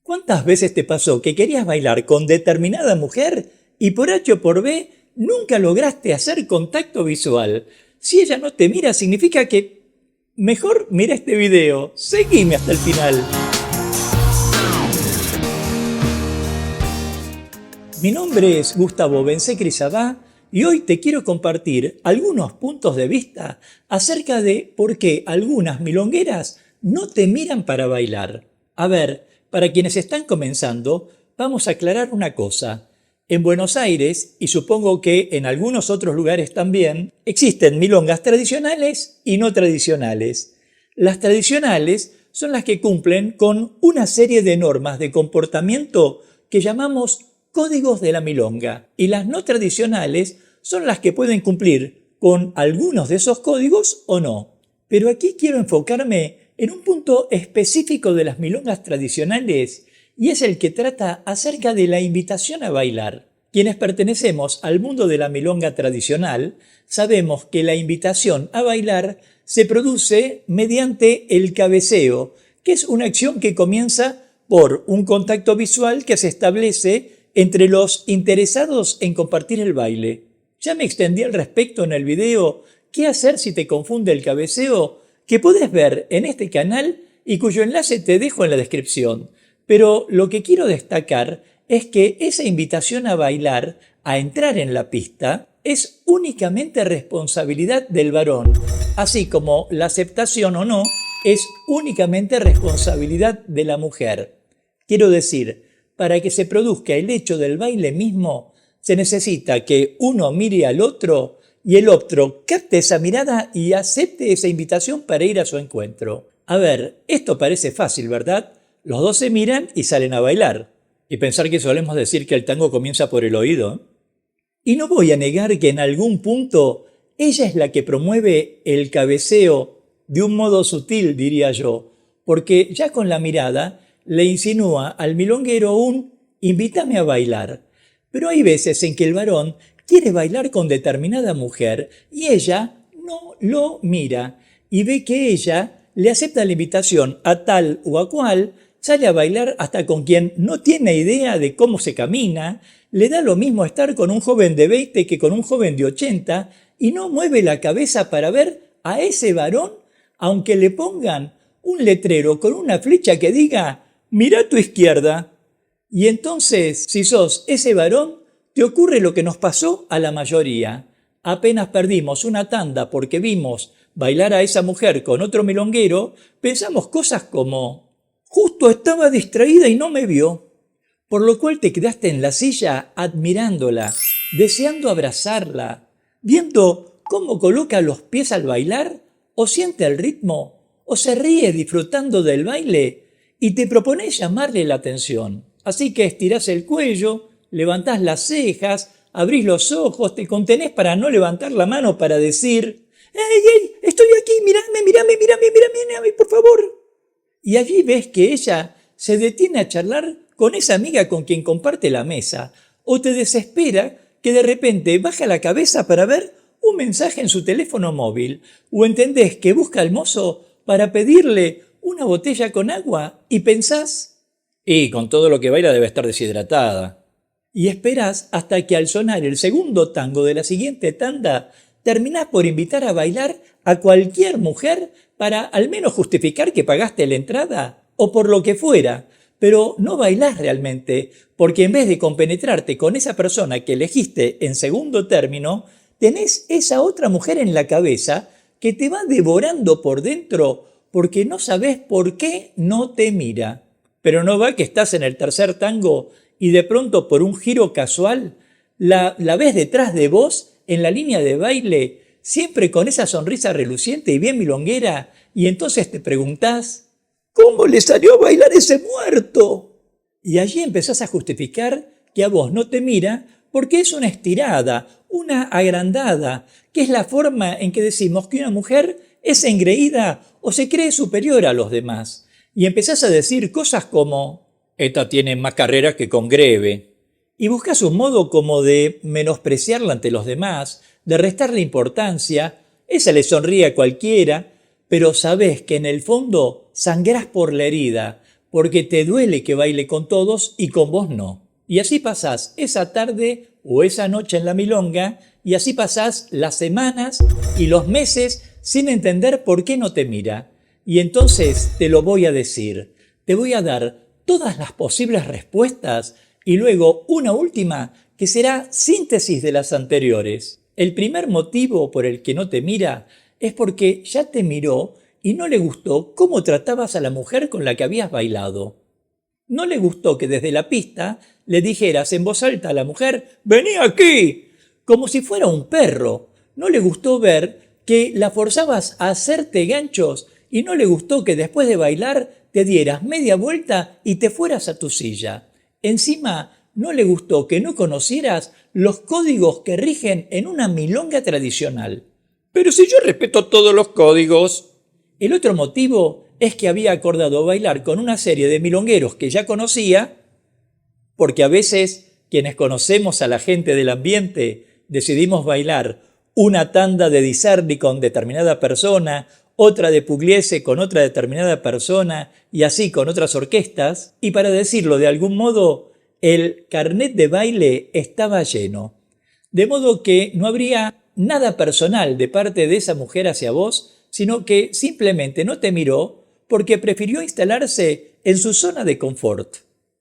¿Cuántas veces te pasó que querías bailar con determinada mujer y por H o por B nunca lograste hacer contacto visual? Si ella no te mira, significa que mejor mira este video. Seguime hasta el final. Mi nombre es Gustavo Bencé-Crisabá y hoy te quiero compartir algunos puntos de vista acerca de por qué algunas milongueras no te miran para bailar. A ver, para quienes están comenzando, vamos a aclarar una cosa. En Buenos Aires, y supongo que en algunos otros lugares también, existen milongas tradicionales y no tradicionales. Las tradicionales son las que cumplen con una serie de normas de comportamiento que llamamos códigos de la milonga, y las no tradicionales son las que pueden cumplir con algunos de esos códigos o no. Pero aquí quiero enfocarme en un punto específico de las milongas tradicionales, y es el que trata acerca de la invitación a bailar. Quienes pertenecemos al mundo de la milonga tradicional sabemos que la invitación a bailar se produce mediante el cabeceo, que es una acción que comienza por un contacto visual que se establece entre los interesados en compartir el baile. Ya me extendí al respecto en el video ¿Qué hacer si te confunde el cabeceo?, que podés ver en este canal y cuyo enlace te dejo en la descripción. Pero lo que quiero destacar es que esa invitación a bailar, a entrar en la pista, es únicamente responsabilidad del varón, así como la aceptación o no es únicamente responsabilidad de la mujer. Quiero decir, para que se produzca el hecho del baile mismo, se necesita que uno mire al otro y el otro capte esa mirada y acepte esa invitación para ir a su encuentro. A ver, esto parece fácil, ¿verdad? Los dos se miran y salen a bailar. Y pensar que solemos decir que el tango comienza por el oído. Y no voy a negar que en algún punto ella es la que promueve el cabeceo de un modo sutil, diría yo, porque ya con la mirada le insinúa al milonguero un «invítame a bailar». Pero hay veces en que el varón quiere bailar con determinada mujer y ella no lo mira y ve que ella le acepta la invitación a tal o a cual, sale a bailar hasta con quien no tiene idea de cómo se camina, le da lo mismo estar con un joven de 20 que con un joven de 80 y no mueve la cabeza para ver a ese varón, aunque le pongan un letrero con una flecha que diga «Mira a tu izquierda». Y entonces, si sos ese varón, te ocurre lo que nos pasó a la mayoría. Apenas perdimos una tanda porque vimos bailar a esa mujer con otro milonguero, pensamos cosas como «justo estaba distraída y no me vio», por lo cual te quedaste en la silla admirándola, deseando abrazarla, viendo cómo coloca los pies al bailar, o siente el ritmo, o se ríe disfrutando del baile, y te propones llamarle la atención. Así que estirás el cuello, levantás las cejas, abrís los ojos, te contenés para no levantar la mano para decir «¡Ey, ey! Estoy aquí! ¡Mírame, por favor!». Y allí ves que ella se detiene a charlar con esa amiga con quien comparte la mesa, o te desespera que de repente baja la cabeza para ver un mensaje en su teléfono móvil, o entendés que busca al mozo para pedirle una botella con agua y pensás «y con todo lo que baila debe estar deshidratada». Y esperás hasta que al sonar el segundo tango de la siguiente tanda terminás por invitar a bailar a cualquier mujer para al menos justificar que pagaste la entrada o por lo que fuera, pero no bailás realmente, porque en vez de compenetrarte con esa persona que elegiste en segundo término, tenés esa otra mujer en la cabeza que te va devorando por dentro porque no sabés por qué no te mira. Pero no va que estás en el tercer tango y de pronto por un giro casual la ves detrás de vos en la línea de baile, siempre con esa sonrisa reluciente y bien milonguera, y entonces te preguntás «¿cómo le salió a bailar ese muerto?». Y allí empezás a justificar que a vos no te mira porque es una estirada, una agrandada, que es la forma en que decimos que una mujer es engreída o se cree superior a los demás. Y empezás a decir cosas como «esta tiene más carrera que con Greve». Y buscas un modo como de menospreciarla ante los demás, de restarle importancia. Esa le sonríe a cualquiera, pero sabés que en el fondo sangrás por la herida, porque te duele que baile con todos y con vos no. Y así pasás esa tarde o esa noche en la milonga, y así pasás las semanas y los meses sin entender por qué no te mira. Y entonces te lo voy a decir, te voy a dar todas las posibles respuestas y luego una última que será síntesis de las anteriores. El primer motivo por el que no te mira es porque ya te miró y no le gustó cómo tratabas a la mujer con la que habías bailado. No le gustó que desde la pista le dijeras en voz alta a la mujer «¡Vení aquí!», como si fuera un perro. No le gustó ver que la forzabas a hacerte ganchos y no le gustó que después de bailar te dieras media vuelta y te fueras a tu silla. Encima, no le gustó que no conocieras los códigos que rigen en una milonga tradicional. «Pero si yo respeto todos los códigos». El otro motivo es que había acordado bailar con una serie de milongueros que ya conocía, porque a veces quienes conocemos a la gente del ambiente decidimos bailar una tanda de Di Servi con determinada persona, otra de Pugliese con otra determinada persona y así con otras orquestas, y para decirlo de algún modo, el carnet de baile estaba lleno. De modo que no habría nada personal de parte de esa mujer hacia vos, sino que simplemente no te miró porque prefirió instalarse en su zona de confort.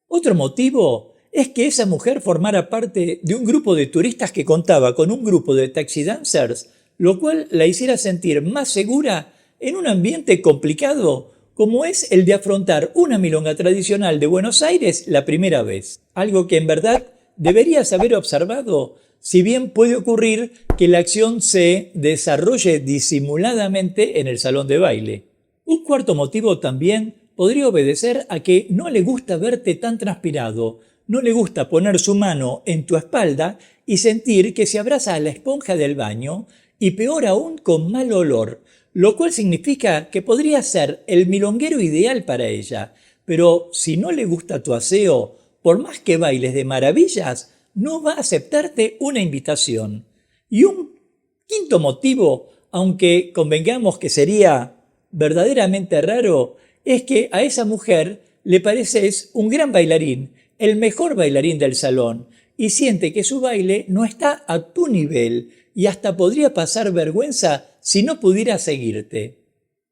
Otro motivo es que esa mujer formara parte de un grupo de turistas que contaba con un grupo de taxi dancers, lo cual la hiciera sentir más segura en un ambiente complicado como es el de afrontar una milonga tradicional de Buenos Aires la primera vez. Algo que en verdad deberías haber observado, si bien puede ocurrir que la acción se desarrolle disimuladamente en el salón de baile. Un cuarto motivo también podría obedecer a que no le gusta verte tan transpirado, no le gusta poner su mano en tu espalda y sentir que se abraza a la esponja del baño y peor aún con mal olor, lo cual significa que podría ser el milonguero ideal para ella, pero si no le gusta tu aseo, por más que bailes de maravillas, no va a aceptarte una invitación. Y un quinto motivo, aunque convengamos que sería verdaderamente raro, es que a esa mujer le pareces un gran bailarín, el mejor bailarín del salón, y siente que su baile no está a tu nivel y hasta podría pasar vergüenza si no pudiera seguirte.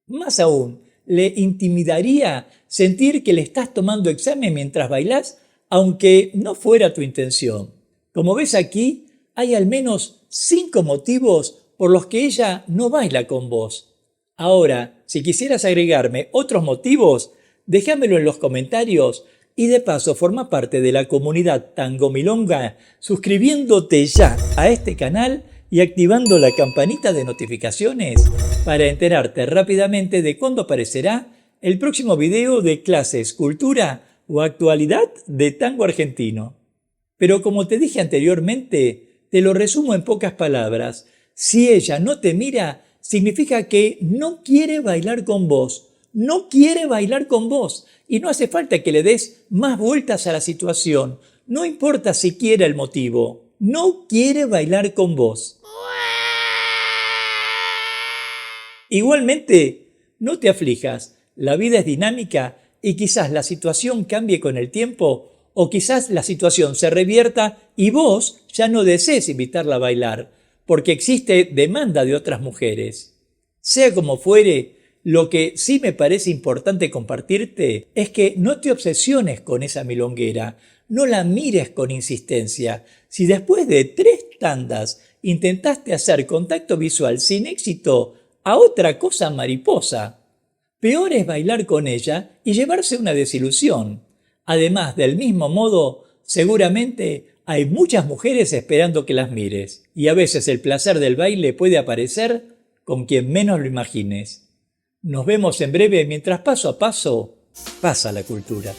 Más aún, le intimidaría sentir que le estás tomando examen mientras bailás, aunque no fuera tu intención. Como ves aquí, hay al menos 5 motivos por los que ella no baila con vos. Ahora, si quisieras agregarme otros motivos, déjamelo en los comentarios y de paso forma parte de la comunidad Tango Milonga suscribiéndote ya a este canal y activando la campanita de notificaciones para enterarte rápidamente de cuándo aparecerá el próximo video de clases, cultura o actualidad de tango argentino. Pero como te dije anteriormente, te lo resumo en pocas palabras. Si ella no te mira, significa que no quiere bailar con vos. No quiere bailar con vos. Y no hace falta que le des más vueltas a la situación. No importa siquiera el motivo. No quiere bailar con vos. Igualmente, no te aflijas. La vida es dinámica y quizás la situación cambie con el tiempo o quizás la situación se revierta y vos ya no desees invitarla a bailar, porque existe demanda de otras mujeres. Sea como fuere, lo que sí me parece importante compartirte es que no te obsesiones con esa milonguera, no la mires con insistencia. Si después de 3 tandas intentaste hacer contacto visual sin éxito, a otra cosa mariposa. Peor es bailar con ella y llevarse una desilusión. Además, del mismo modo, seguramente hay muchas mujeres esperando que las mires, y a veces el placer del baile puede aparecer con quien menos lo imagines. Nos vemos en breve mientras paso a paso pasa la cultura.